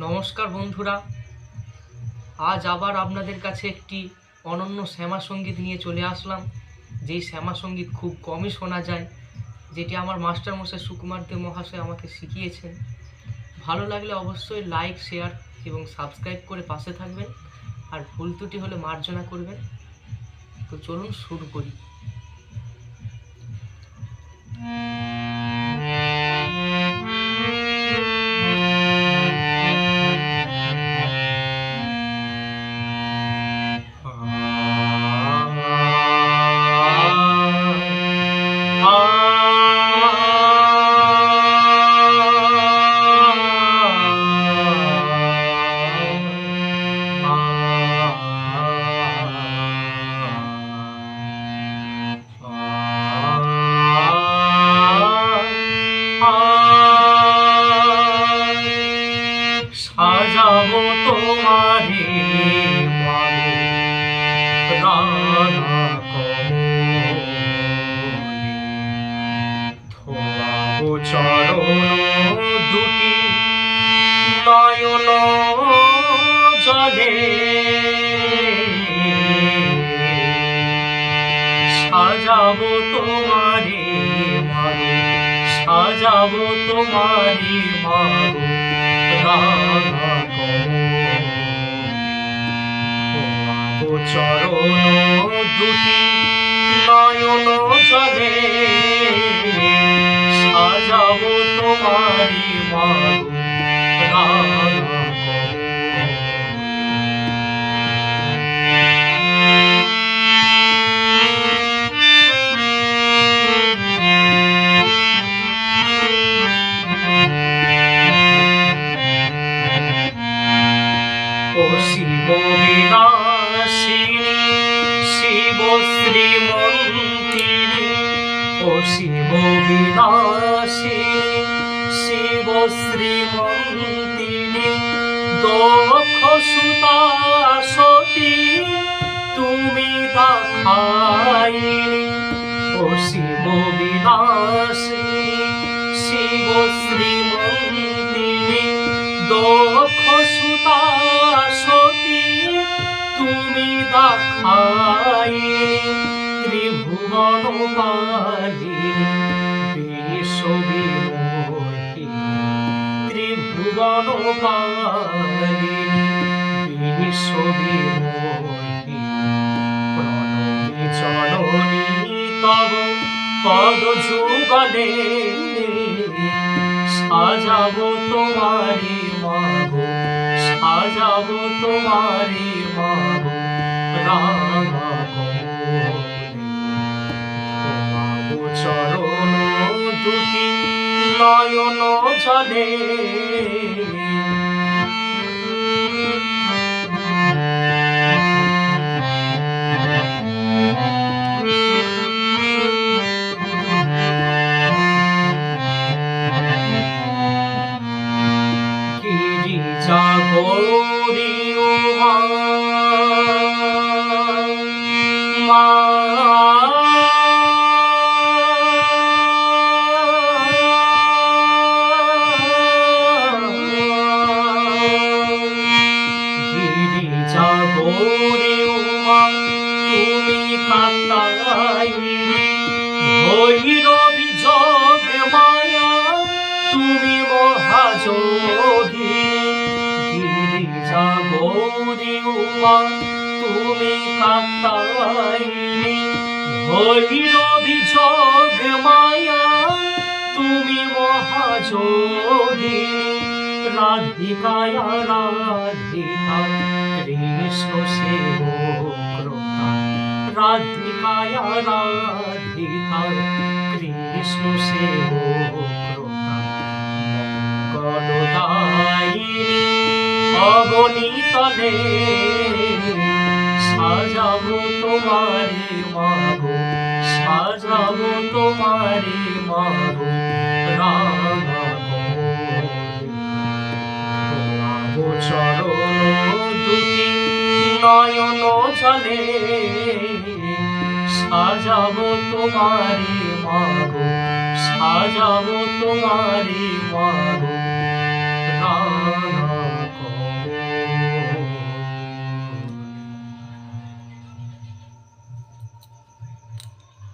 নমস্কার বন্ধুরা, আজ আবার আপনাদের কাছে একটি অনন্য শ্যামা সঙ্গীত নিয়ে চলে আসলাম। যেই শ্যামা সঙ্গীত খুব কমই শোনা যায়, যেটি আমার মাস্টারমশাই সুকুমার দে মহাশয় আমাকে শিখিয়েছেন। ভালো লাগলে অবশ্যই লাইক, শেয়ার এবং সাবস্ক্রাইব করে পাশে থাকবেন, আর ভুল ত্রুটি হলে মার্জনা করবেন। তো চলুন শুরু করি। সাজাবো তোমারে রানা কমলে, ধোয়াবো চরণ দুটি নয়ন জলে, সাজাবো তোমারে মাগো, সাজাবো তোমারে মাগো রানা কমলে, ধোয়াবো চরণ দুটি নয়ন জলে, সাজাবো তোমারে মাগো রানা শিব বিনাশিনী শিব শ্রীমন্তিনী, ও শিব বিনাশিনী শিব শ্রীমন্তিনী, দক্ষ সুতা সতী তুমি দেখাইনি, ও শিব বিনাশিনী শিব শ্রীমন্তিনী, দক্ষ সুতা সতী তুমি দেখাইনি, ত্রিভুবন পালিনী বিশ্ববিমোহিনী, ত্রিভুবন পালিনী বিশ্ববিমোহিনী, প্রণমী চরণী তব পদ যুগলে, সাজাবো তোমারে মাগো, সাজাবো তোমারে মাগো রানা কমলে, ধোয়াবো চরণ দুটি নয়ন জলে, গৌরী উমা মা, গিরিজা গৌরী উমা তুমি কান্দাইনি, ভৈরবী যোগ মায়া তুমি মহাযোগী, গিরিজা গৌরী উমা তুমি কান্দাইনি, ভৈরবী যোগ মায়া তুমি মহাযোগিনী, রাধিকায় রাধিকা কৃষ্ণ সেবক্রতা, রাধিকায় রাধিকা কৃষ্ণ সেবক্রতা, মঙ্গলদায়িনী অবনীতলে, সাজাবো তোমারে মাগো, সাজাবো তোমারে মাগো রানা কমলে, ধোয়াবো চরণ দুটি নয়ন জলে, সাজাবো তোমারে মাগো, সাজাবো তোমারে মাগো রানা